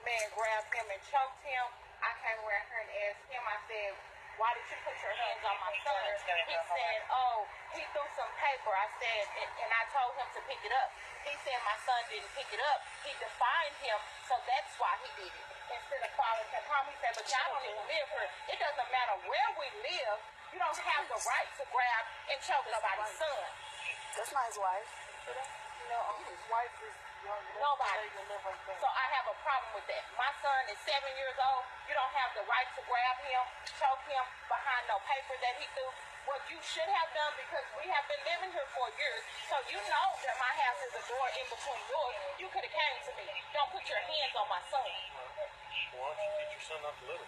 man grabbed him and choked him. I came around here and asked him, I said, why did you put your hands on my son? He said, oh, he threw some paper. I said, and I told him to pick it up. He said my son didn't pick it up. He defied him, so that's why he did it. Instead of following him home, he said, but y'all don't even live here. It doesn't matter where we live. You don't have the right to grab and choke nobody's son. That's not his wife. No, his wife is nobody. So I have a problem with that. My son is 7 years old. You don't have the right to grab him, choke him behind no paper that he threw. What you should have done, because we have been living here for years, so you know that my house is a door in between yours. You could have came to me. Don't put your hands on my son. Why don't you teach your son not to litter?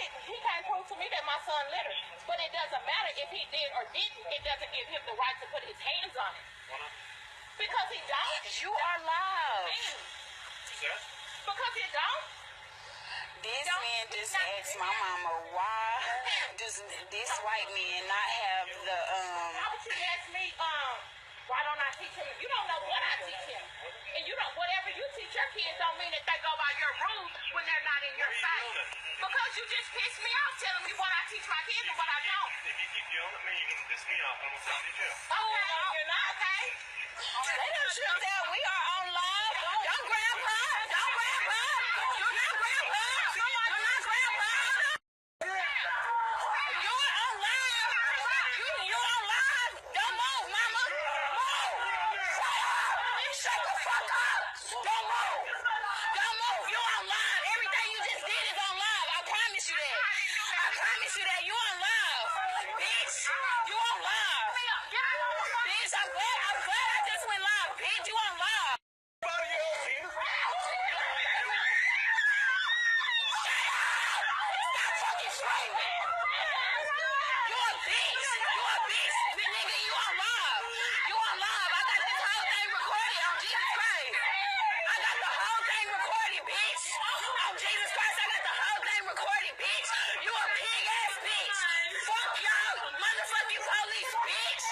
He can't prove to me that my son littered. But it doesn't matter if he did or didn't. It doesn't give him the right to put his hands on it. Why not? Because he don't. You are loud. Who's that? Because he don't. This man just asked my mama, why does this white man not have the Why would you ask me, why don't I teach him? You don't know what I teach him. And you don't, whatever you teach your kids don't mean that they go by your rules when they're not in your face. Because you just piss me off telling me what I teach my kids and what I don't. If you keep yelling at me, you're going to piss me off. I'm going to send you to jail. Okay, you're not, okay? They don't shoot that. We are on live. Don't grab her. Don't grab her. Do not grab her. Do not grab her. You're on live. You're on live. Don't move, mama. Move. Shut up. Shut the fuck up. Don't move. Don't move. You're on live. Everything you just did is on live. I promise you that. I promise you that. You on live. Bitch. You on live. Bitch, I'm glad I just went live. Bitch, you on live. Everybody else here. Stop fucking screaming. You a bitch. You a bitch. Nigga, you on live. You on live. I got this whole thing recorded on Jesus Christ. I got the whole thing recorded, bitch. On Jesus Christ, I got the whole thing recorded, bitch. You a pig ass bitch. Fuck y'all, motherfucking police, bitch.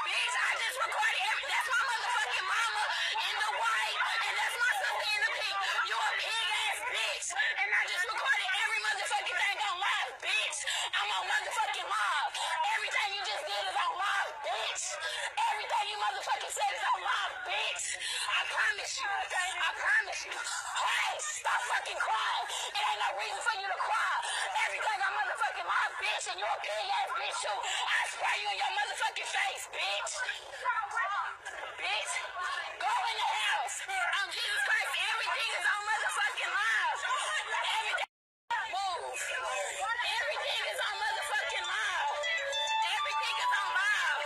Bitch, I just recorded that's my motherfucking mama in the white, and that's my sister in the pink. You a pig ass bitch. And I just recorded every motherfucking thing on live, bitch. I'm on motherfucking live. Everything you just did is on live, bitch. Everything you motherfucking said is on live, bitch. I promise you. I promise you. Hey, stop fucking crying. It ain't no reason for you to cry. Everything on motherfucking live, bitch, and you a pig ass bitch too. I spray you in your motherfucking face, bitch. Bitch, go in the house. On Jesus Christ, everything is on motherfucking live. Everything. Move. Everything is on motherfucking live. Everything is on live.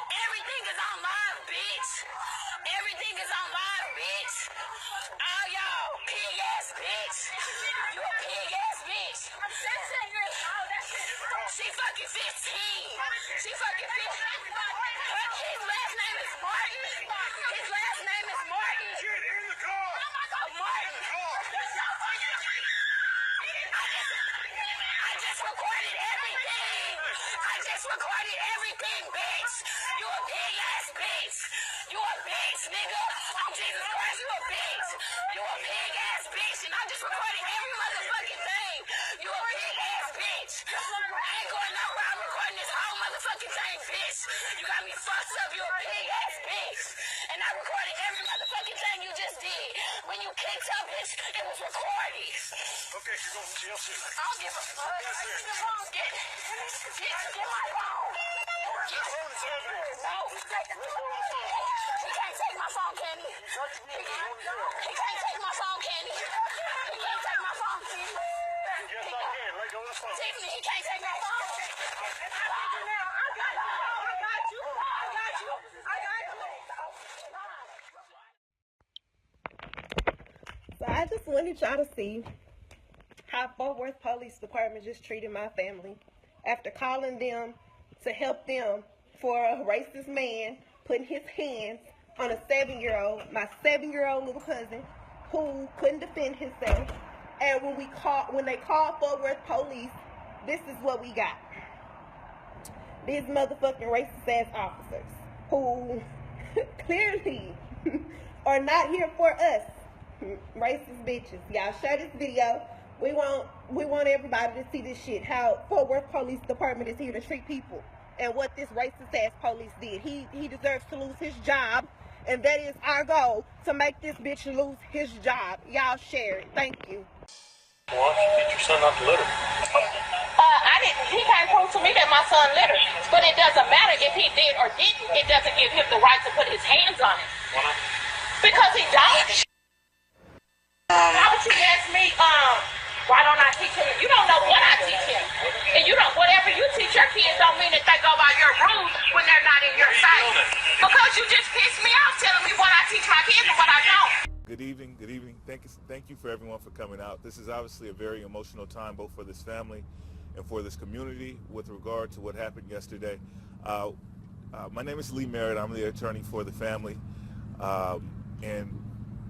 Everything is on live, bitch. Everything is on live, bitch. All y'all, pig ass bitch. You a pig ass bitch. I'm 16 years old. She fucking 15. She fucking 15. His last name is Martin. His last name is Martin. Get in the car. Martin. I just recorded everything. I just recorded everything, bitch. You a pig ass bitch. You a bitch, nigga. I'm Jesus Christ, you a bitch. You a pig ass bitch. And I just recorded every motherfucking thing. You a pig ass bitch. I ain't going nowhere. I'm recording this whole motherfucking thing, bitch. You got me fucked up. You a pig ass bitch. And I recorded every motherfucking thing you just did. When you kicked up, bitch, it was recorded. Okay, you're going to jail soon. I don't give a fuck. Get my phone. Get my phone. Your phone is over there. No. He can't take my phone, can he? He can't take my phone, can he? He can't take my phone, can he? Yes, I can. Let go of the phone. Tiffany, he can't take my phone. So I just wanted y'all to see how Fort Worth Police Department just treated my family after calling them to help them for a racist man putting his hands on a 7-year-old, my 7-year-old little cousin who couldn't defend himself. And when they called Fort Worth Police, this is what we got. These motherfucking racist ass officers who clearly are not here for us. Racist bitches. Y'all share this video. We want everybody to see this shit. How Fort Worth Police Department is here to treat people, and what this racist ass police did. He deserves to lose his job, and that is our goal, to make this bitch lose his job. Y'all share it. Thank you. Why don't you get your son off the litter? He can't prove to me that my son littered. But it doesn't matter if he did or didn't. It doesn't give him the right to put his hands on it. Why not? Because he don't. How would you ask me, why don't I teach him? You don't know what I teach him. And you don't, whatever you teach your kids don't mean that they go by your rules when they're not in your sight. Because you just pissed me off telling me what I teach my kids and what I don't. Good evening. Good evening. Thank you for everyone for coming out. This is obviously a very emotional time, both for this family and for this community, with regard to what happened yesterday. My name is Lee Merritt. I'm the attorney for the family. And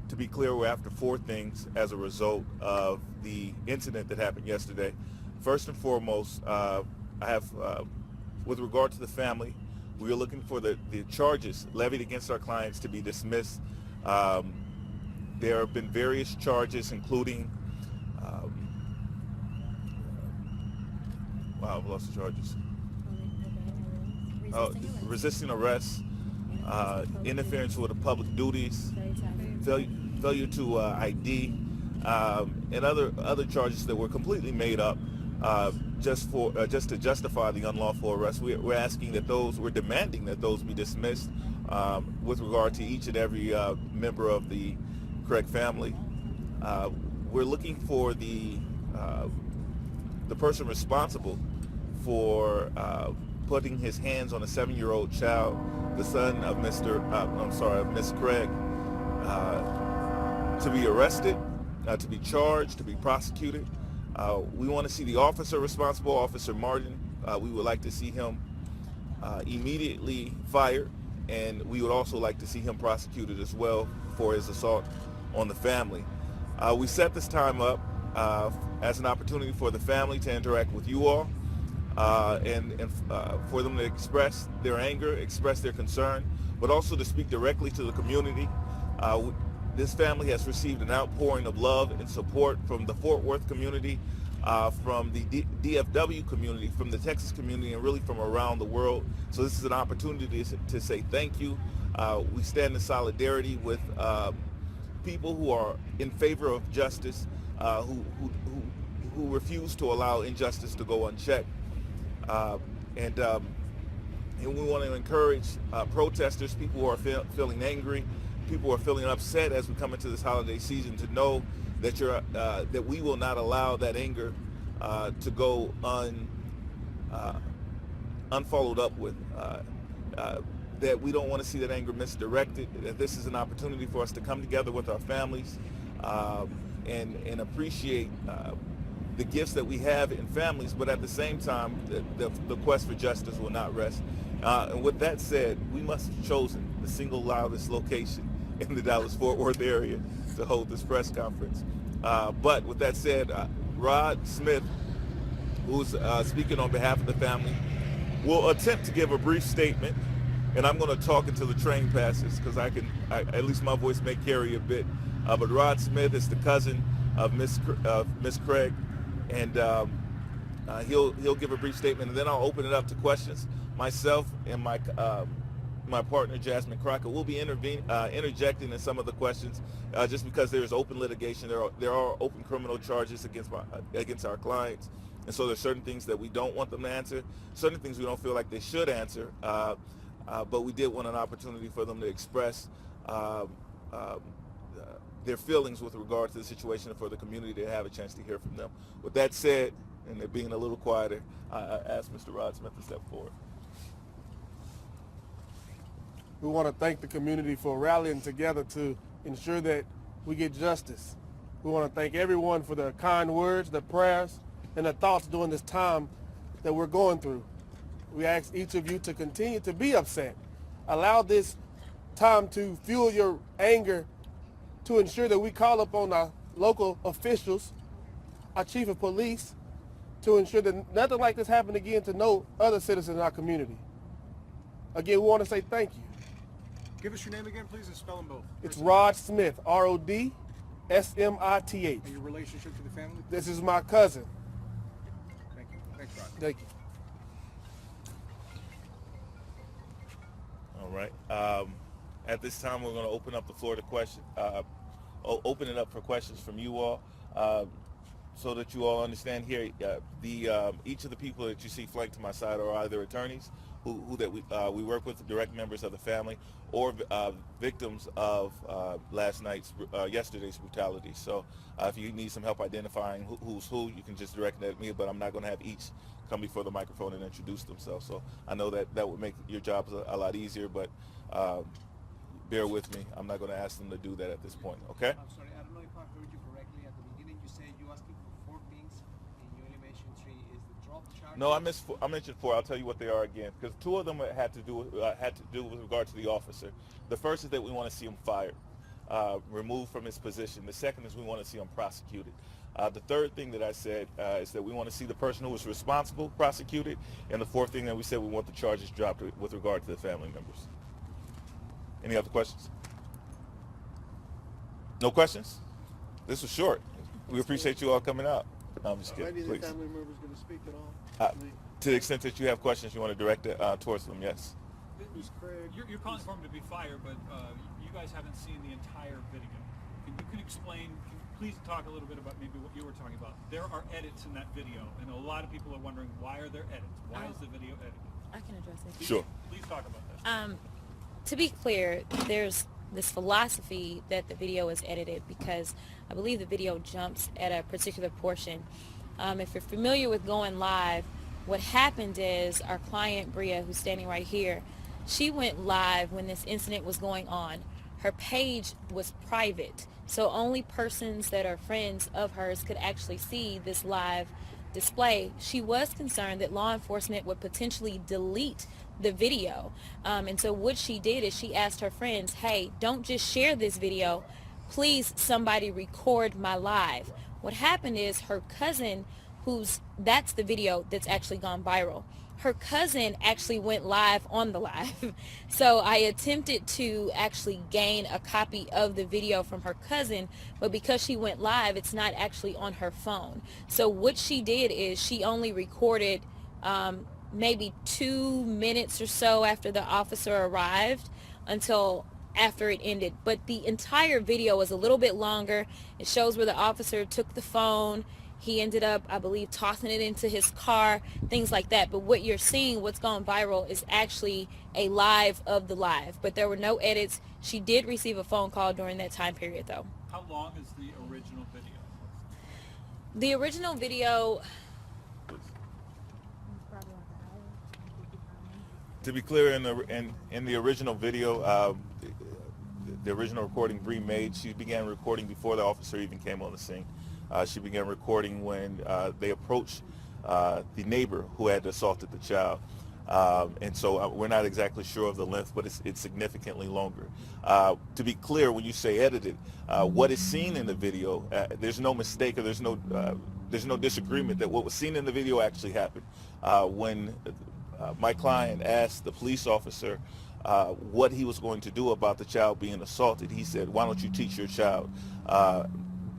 to be clear, we're after 4 things as a result of the incident that happened yesterday. First and foremost, I have, with regard to the family, we are looking for the charges levied against our clients to be dismissed. There have been various charges, including, wow, I've lost the charges. Resisting arrest, interference with the public duties, failure to ID, and other charges that were completely made up just to justify the unlawful arrest. We're asking that we're demanding that those be dismissed with regard to each and every member of the Craig family. We're looking for the person responsible for putting his hands on a 7-year-old child, the son of Miss Craig, to be arrested, to be charged, to be prosecuted. We want to see the officer responsible, Officer Martin. We would like to see him immediately fired, and we would also like to see him prosecuted as well for his assault on the family. We set this time up as an opportunity for the family to interact with you all, and for them to express their anger, express their concern, but also to speak directly to the community. This family has received an outpouring of love and support from the Fort Worth community, from the DFW community, from the Texas community, and really from around the world. So this is an opportunity to say thank you. We stand in solidarity with people who are in favor of justice, who refuse to allow injustice to go unchecked. And we want to encourage protesters, people who are feeling angry, people who are feeling upset as we come into this holiday season, to know that that we will not allow that anger to go unfollowed up with. That we don't want to see that anger misdirected. That this is an opportunity for us to come together with our families and appreciate the gifts that we have in families, but at the same time, the quest for justice will not rest. And with that said, we must have chosen the single loudest location in the Dallas-Fort Worth area to hold this press conference. But with that said, Rod Smith, who's speaking on behalf of the family, will attempt to give a brief statement, and I'm going to talk until the train passes, because at least my voice may carry a bit. But Rod Smith is the cousin of Miss Craig, and he'll give a brief statement, and then I'll open it up to questions. Myself and my partner Jacqueline Craig will be interjecting in some of the questions, just because there is open litigation. There are open criminal charges against our clients, and so there's certain things that we don't want them to answer, certain things we don't feel like they should answer. But we did want an opportunity for them to express their feelings with regard to the situation, and for the community to have a chance to hear from them. With that said, and it being a little quieter, I ask Mr. Rod Smith to step forward. We want to thank the community for rallying together to ensure that we get justice. We want to thank everyone for their kind words, their prayers, and their thoughts during this time that we're going through. We ask each of you to continue to be upset. Allow this time to fuel your anger, to ensure that we call upon our local officials, our chief of police, to ensure that nothing like this happen again to no other citizens in our community. Again, we want to say thank you. Give us your name again, please, and spell them both. It's Rod Smith, R-O-D, Smith. And your relationship to the family? This is my cousin. Thank you. Thanks, Rod. Thank you. All right. At this time, we're going to open up the floor to questions. Open it up for questions from you all, so that you all understand here. Each of the people that you see flanked to my side are either attorneys who we work with, direct members of the family, or victims of yesterday's brutality. So if you need some help identifying who's who, you can just direct that at me. But I'm not going to have each come before the microphone and introduce themselves. So I know that would make your jobs a lot easier, but bear with me. I'm not going to ask them to do that at this point. Okay? I'm sorry, I don't know if I heard you correctly. At the beginning, you said you asking for 4 things, and you only mentioned 3. Is the drop charge? No, I mentioned 4. I'll tell you what they are again, because 2 of them had to do with regard to the officer. The first is that we want to see him fired, removed from his position. The second is we want to see him prosecuted. The third thing that I said is that we want to see the person who was responsible prosecuted, and the fourth thing that we said, we want the charges dropped with regard to the family members. Any other questions? No questions? This was short. We appreciate you all coming out. No, I'm just kidding. Maybe Please. the family members going to speak at all? To the extent that you have questions, you want to direct it towards them, yes. Ms. Craig. You're calling for him to be fired, but you guys haven't seen the entire video. Can you explain, please talk a little bit about maybe what you were talking about. There are edits in that video, and a lot of people are wondering, why are there edits? Why is the video edited? I can address it. Sure. Please talk about that. To be clear, there's this philosophy that the video is edited because I believe the video jumps at a particular portion. If you're familiar with going live, what happened is our client Brea, who's standing right here, she went live when this incident was going on. Her page was private, so only persons that are friends of hers could actually see this live display. She was concerned that law enforcement would potentially delete the video, and so what she did is she asked her friends, hey, don't just share this video, please somebody record my live. What happened is her cousin, that's the video that's actually gone viral, her cousin actually went live on the live. So I attempted to actually gain a copy of the video from her cousin, but because she went live, it's not actually on her phone. So what she did is she only recorded maybe 2 minutes or so after the officer arrived until after it ended. But the entire video is a little bit longer. It shows where the officer took the phone. He ended up, I believe, tossing it into his car, things like that. But what you're seeing, what's gone viral, is actually a live of the live. But there were no edits. She did receive a phone call during that time period, though. How long is the original video? The original video... To be clear, in the original video, the original recording Brea made, she began recording before the officer even came on the scene. She began recording when they approached the neighbor who had assaulted the child. And so we're not exactly sure of the length, but it's significantly longer. To be clear, when you say edited, what is seen in the video, there's no mistake or there's no disagreement that what was seen in the video actually happened. When my client asked the police officer what he was going to do about the child being assaulted, he said, "Why don't you teach your child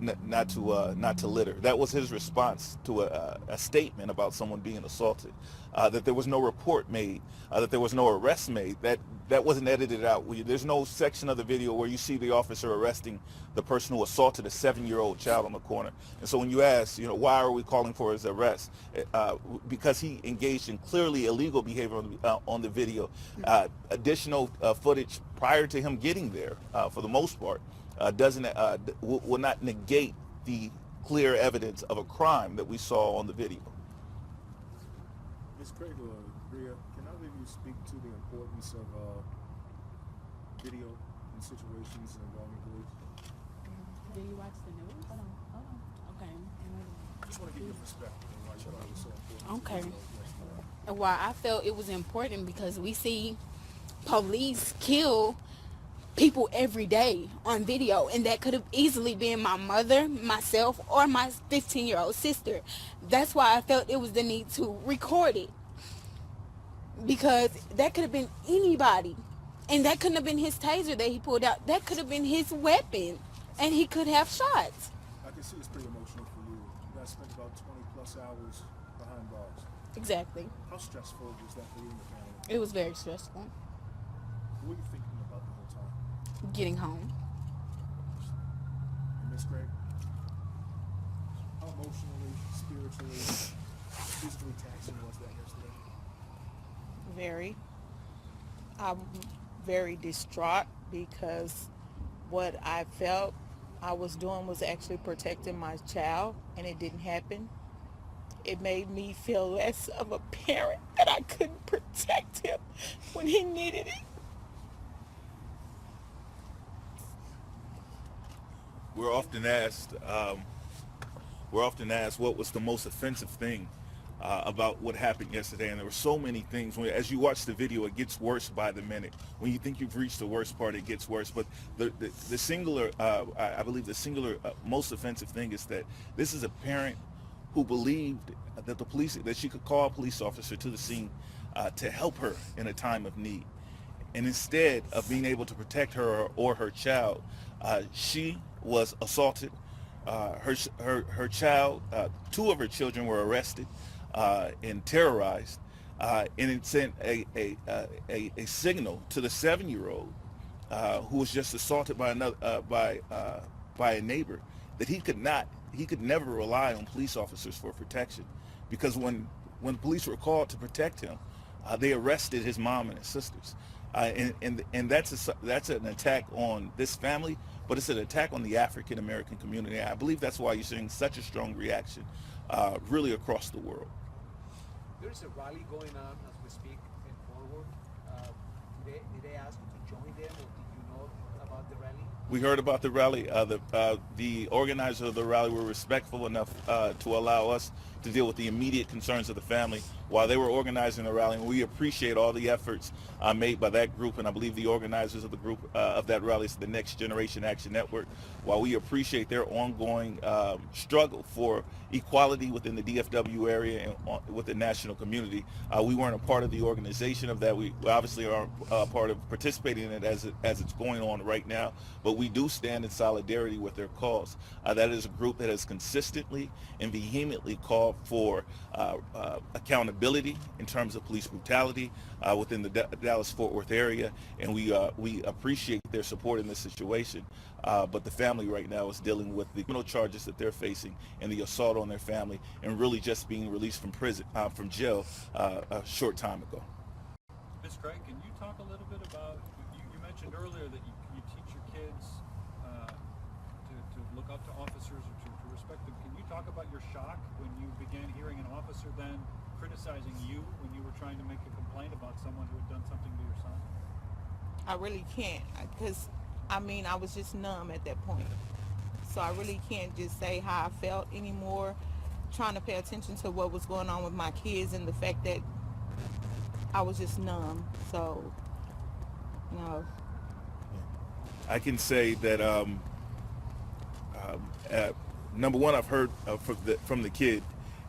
not to litter?" That was his response to a statement about someone being assaulted. That there was no report made, that there was no arrest made. That wasn't edited out. There's no section of the video where you see the officer arresting the person who assaulted a 7-year-old child on the corner. And so when you ask, why are we calling for his arrest? Because he engaged in clearly illegal behavior on the video. Additional footage prior to him getting there, for the most part, will not negate the clear evidence of a crime that we saw on the video. Ms. Craig or Brea, can either of you speak to the importance of video in situations involving police? Do you watch the news? Hold on. Okay. I just want to get your perspective on why you thought it was so important. Okay. Well, I felt it was important because we see police kill people every day on video, and that could have easily been my mother, myself, or my 15-year-old sister. That's why I felt it was the need to record it, because that could have been anybody, and that couldn't have been his taser that he pulled out. That could have been his weapon. and he could have shot. I can see it's pretty emotional for you. You guys spent about 20 plus hours behind bars. Exactly. How stressful was that for you and your family? It was very stressful. What were you thinking about the whole time? Getting home. And Miss Craig, how emotionally, spiritually, physically taxing was that yesterday? Very. I'm very distraught because what I felt I was doing was actually protecting my child, and it didn't happen. It made me feel less of a parent that I couldn't protect him when he needed it. We're often asked what was the most offensive thing about what happened yesterday, and there were so many things. As you watch the video, it gets worse by the minute. When you think you've reached the worst part, it gets worse. But the singular, I believe the singular most offensive thing is that this is a parent who believed that she could call a police officer to the scene to help her in a time of need. And instead of being able to protect her or her child, she was assaulted. Her child, two of her children were arrested and terrorized, and it sent a signal to the 7-year-old who was just assaulted by a neighbor that he could never rely on police officers for protection, because when police were called to protect him, they arrested his mom and his sisters, and that's an attack on this family, but it's an attack on the African American community. I believe that's why you're seeing such a strong reaction really across the world. There's a rally going on as we speak in Forward. Did they ask you to join them, or did you know about the rally? We heard about the rally. The organizers of the rally were respectful enough to allow us to deal with the immediate concerns of the family while they were organizing the rally. And we appreciate all the efforts made by that group, and I believe the organizers of the group of that rally is the Next Generation Action Network. While we appreciate their ongoing struggle for equality within the DFW area and with the national community, we weren't a part of the organization of that. We obviously are a part of participating in it as it's going on right now, but we do stand in solidarity with their cause. That is a group that has consistently and vehemently called for accountability in terms of police brutality within the Dallas-Fort Worth area, and we appreciate their support in this situation. But the family right now is dealing with the criminal charges that they're facing and the assault on their family, and really just being released from jail a short time ago. Ms. Craig, can you talk a little bit about, you mentioned earlier that you teach your kids to look up to officers or to respect them. Can you talk about your shock when you began hearing an officer then criticizing you when you were trying to make a complaint about someone who had done something to your son? I really can't, because I was just numb at that point. So I really can't just say how I felt anymore, trying to pay attention to what was going on with my kids and the fact that I was just numb. So, I can say that number one, I've heard from the kid,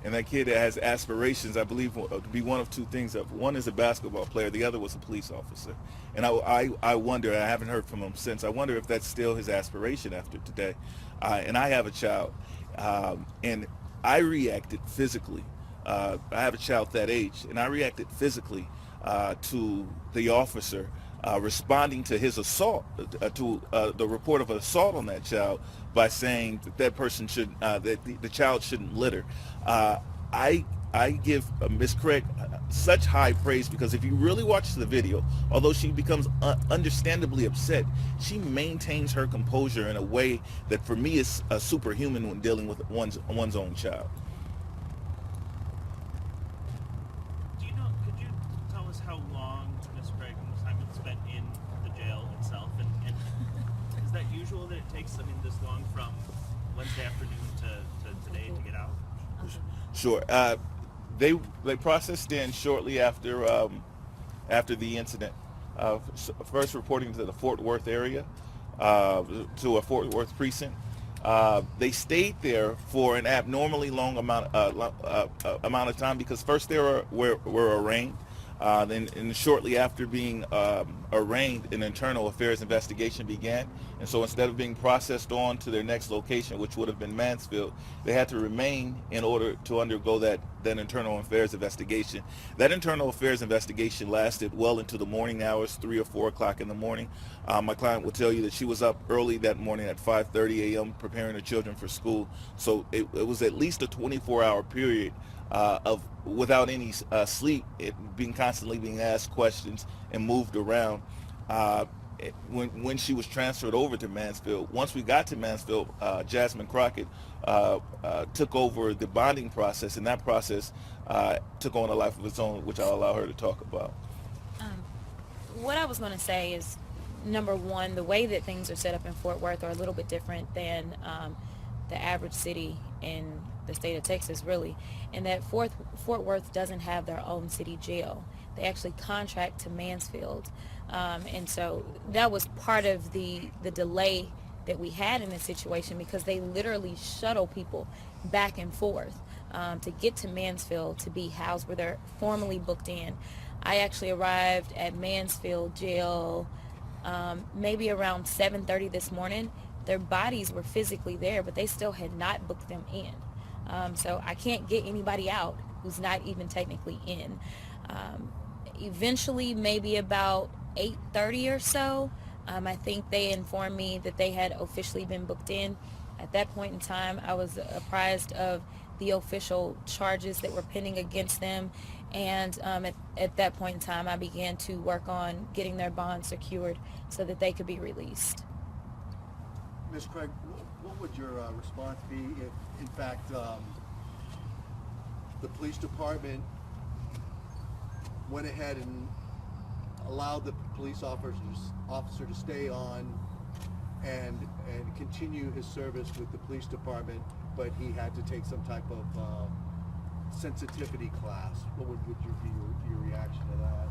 and that kid has aspirations, I believe, to be one of two things. One is a basketball player, the other was a police officer. And I wonder, I haven't heard from him since, I wonder if that's still his aspiration after today. And I have a child, and I reacted physically. I have a child that age, and I reacted physically to the officer responding to his assault, to the report of an assault on that child, by saying that person should, that the child shouldn't litter. I give Ms. Craig such high praise, because if you really watch the video, although she becomes understandably upset, she maintains her composure in a way that for me is superhuman when dealing with one's own child. Do you know, could you tell us how long Ms. Craig and Ms. Hymond spent in the jail itself, and is that usual that it takes, this long from Wednesday afternoon to today to get out? Sure. They processed in shortly after the incident, first reporting to the Fort Worth area, to a Fort Worth precinct. They stayed there for an abnormally long amount of time, because first they were arraigned, Then shortly after being arraigned, an internal affairs investigation began. And so instead of being processed on to their next location, which would have been Mansfield, they had to remain in order to undergo that internal affairs investigation. That internal affairs investigation lasted well into the morning hours, 3 or 4 o'clock in the morning. My client will tell you that she was up early that morning at 5:30 a.m. preparing her children for school. So it was at least a 24-hour period of without any sleep, constantly being asked questions and moved around. When she was transferred over to Mansfield, once we got to Mansfield, Jacqueline Craig took over the bonding process, and that process took on a life of its own, which I'll allow her to talk about. What I was going to say is, number one, the way that things are set up in Fort Worth are a little bit different than the average city in the state of Texas, really, and that Fort Worth doesn't have their own city jail. They actually contract to Mansfield, and so that was part of the delay that we had in this situation, because they literally shuttle people back and forth to get to Mansfield to be housed where they're formally booked in. I actually arrived at Mansfield jail maybe around 7:30 this morning. Their bodies were physically there, but they still had not booked them in. So I can't get anybody out who's not even technically in. Eventually, maybe about 8:30 or so, I think they informed me that they had officially been booked in. At that point in time, I was apprised of the official charges that were pending against them, and at that point in time, I began to work on getting their bond secured so that they could be released. Ms. Craig, what would your response be if, in fact, the police department went ahead and allowed the police officer to stay on and continue his service with the police department, but he had to take some type of sensitivity class? What would be your reaction to that?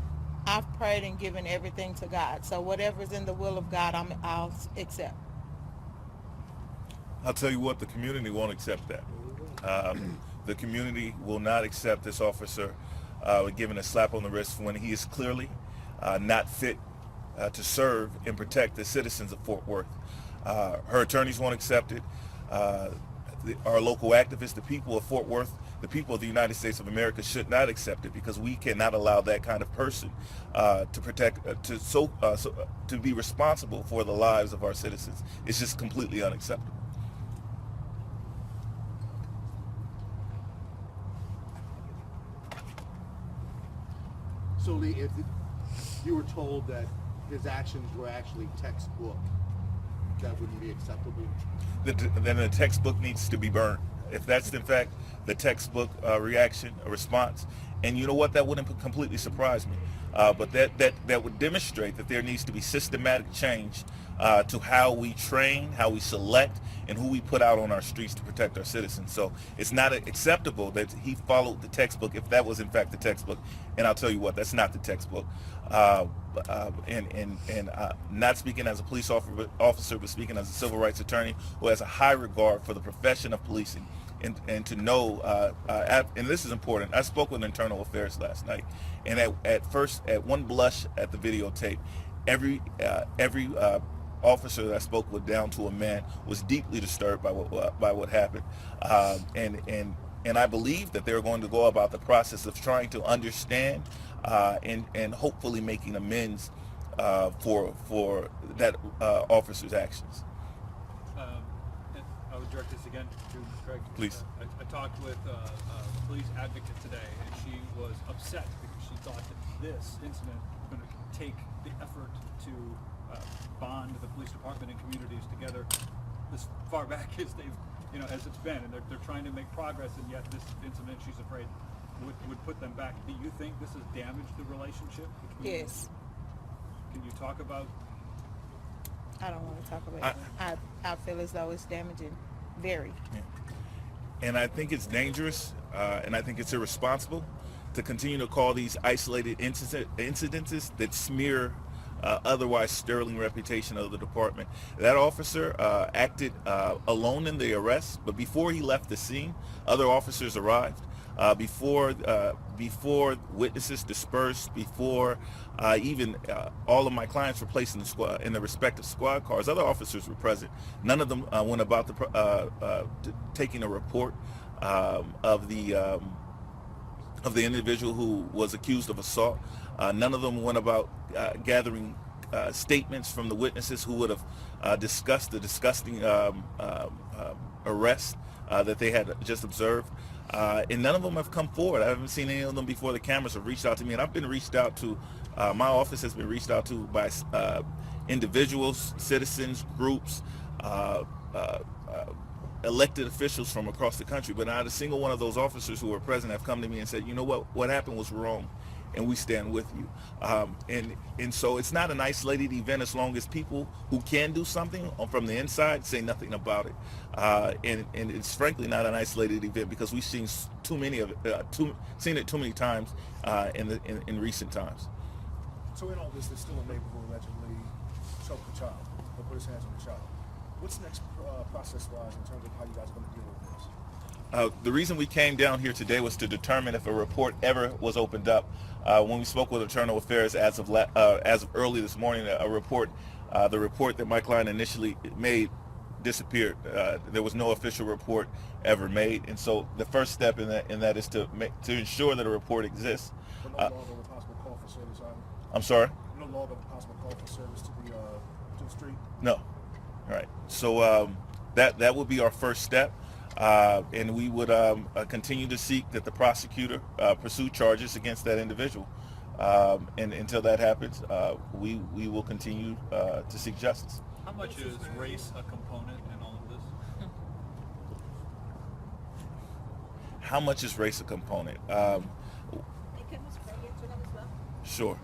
I've prayed and given everything to God, so whatever's in the will of God, I'll accept. I'll tell you what, the community won't accept that. The community will not accept this officer given a slap on the wrist when he is clearly not fit to serve and protect the citizens of Fort Worth. Her attorneys won't accept it. Our local activists, the people of Fort Worth, the people of the United States of America should not accept it, because we cannot allow that kind of person to protect, to be responsible for the lives of our citizens. It's just completely unacceptable. So Lee, if you were told that his actions were actually textbook, that wouldn't be acceptable? Then the textbook needs to be burned. If that's in fact the textbook reaction, a response, and you know what, that wouldn't completely surprise me. But that would demonstrate that there needs to be systematic change to how we train, how we select, and who we put out on our streets to protect our citizens. So it's not acceptable that he followed the textbook, if that was in fact the textbook. And I'll tell you what, that's not the textbook. Not speaking as a police officer, but speaking as a civil rights attorney who has a high regard for the profession of policing, and to know, and this is important, I spoke with Internal Affairs last night, and at one blush at the videotape, every officer that I spoke with, down to a man, was deeply disturbed by what happened, and I believe that they're going to go about the process of trying to understand and hopefully making amends for that officer's actions. I would direct this again to Ms. Craig. Please. I talked with a police advocate today, and she was upset because she thought that this incident was going to take the effort to bond the police department and communities together as far back as as it's been, and they're trying to make progress, and yet this incident, she's afraid, would put them back. Do you think this has damaged the relationship between? Yes. Can you talk about? I don't want to talk about it. I feel as though it's damaging, very. Yeah. And I think it's dangerous, and I think it's irresponsible to continue to call these isolated incidences that smear otherwise sterling reputation of the department. That officer acted alone in the arrest, but before he left the scene, other officers arrived. before witnesses dispersed, before even all of my clients were placed in the squad, in the respective squad cars. Other officers were present. None of them went about taking a report of the individual who was accused of assault. None of them went about gathering statements from the witnesses who would have discussed the disgusting arrest that they had just observed. And none of them have come forward. I haven't seen any of them before the cameras have reached out to me, and I've been reached out to, my office has been reached out to by individuals, citizens, groups, elected officials from across the country, but not a single one of those officers who were present have come to me and said, you know what happened was wrong, and we stand with you. And so it's not an isolated event as long as people who can do something from the inside say nothing about it. And it's frankly not an isolated event because we've seen too many of it, seen it too many times in recent times. So in all this, there's still a neighbor who allegedly choked the child or put his hands on the child. What's next process-wise in terms of how you guys are going to deal with this? The reason we came down here today was to determine if a report ever was opened up. When we spoke with Internal Affairs as of early this morning, the report that my client initially made disappeared. There was no official report ever made, and so the first step in that is to ensure that a report exists. But no longer a possible call for service, I'm sorry? No longer a possible call for service to the street? No. All right. So that would be our first step, and we would continue to seek that the prosecutor pursue charges against that individual. And until that happens, we will continue to seek justice. How much is race a component in all of this? How much is race a component? Sure.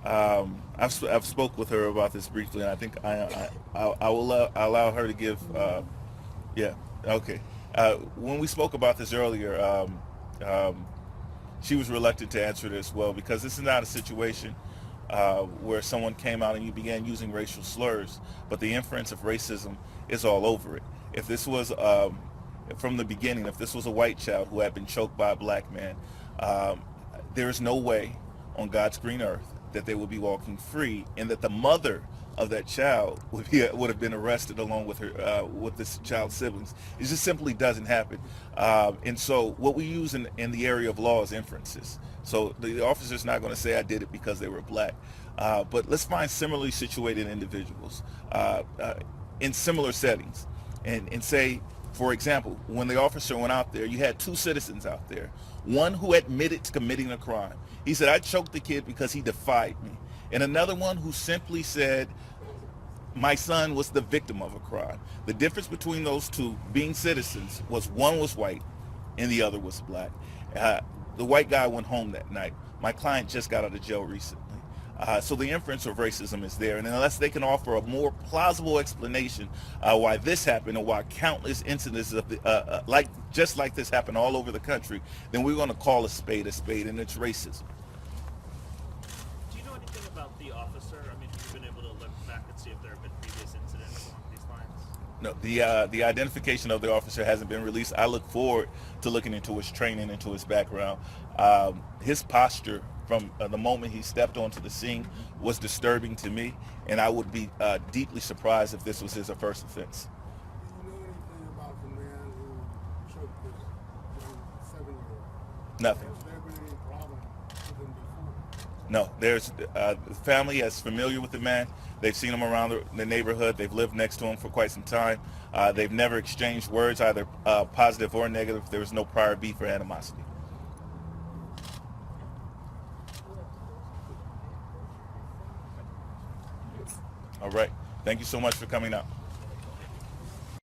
I've spoke with her about this briefly, and I think I will allow her to give. Yeah. Okay. When we spoke about this earlier, she was reluctant to answer this well because this is not a situation where someone came out and you began using racial slurs, but the inference of racism is all over it. If this was from the beginning, if this was a white child who had been choked by a black man, there is no way on God's green earth that they would be walking free, and that the mother of that child would have been arrested along with her with this child's siblings. It just simply doesn't happen. And so what we use in the area of law is inferences. So the officer's not going to say I did it because they were black. But let's find similarly situated individuals in similar settings and say, for example, when the officer went out there, you had two citizens out there. One who admitted to committing a crime. He said, I choked the kid because he defied me. And another one who simply said, my son was the victim of a crime. The difference between those two being citizens was one was white and the other was black. The white guy went home that night. My client just got out of jail recently. So the inference of racism is there, and unless they can offer a more plausible explanation why this happened, or why countless incidents of just like this happen all over the country, then we're going to call a spade, and it's racism. Do you know anything about the officer? I mean, have you been able to look back and see if there have been previous incidents along these lines? No, the identification of the officer hasn't been released. I look forward to looking into his training, into his background. His posture from the moment he stepped onto the scene was disturbing to me, and I would be deeply surprised if this was his first offense. Do you know anything about the man who choked the 7-year-old? Nothing. Has there been any problem with him before? No, there's the family is familiar with the man. They've seen him around the neighborhood. They've lived next to him for quite some time. They've never exchanged words, either positive or negative. There was no prior beef or animosity. All right. Thank you so much for coming out.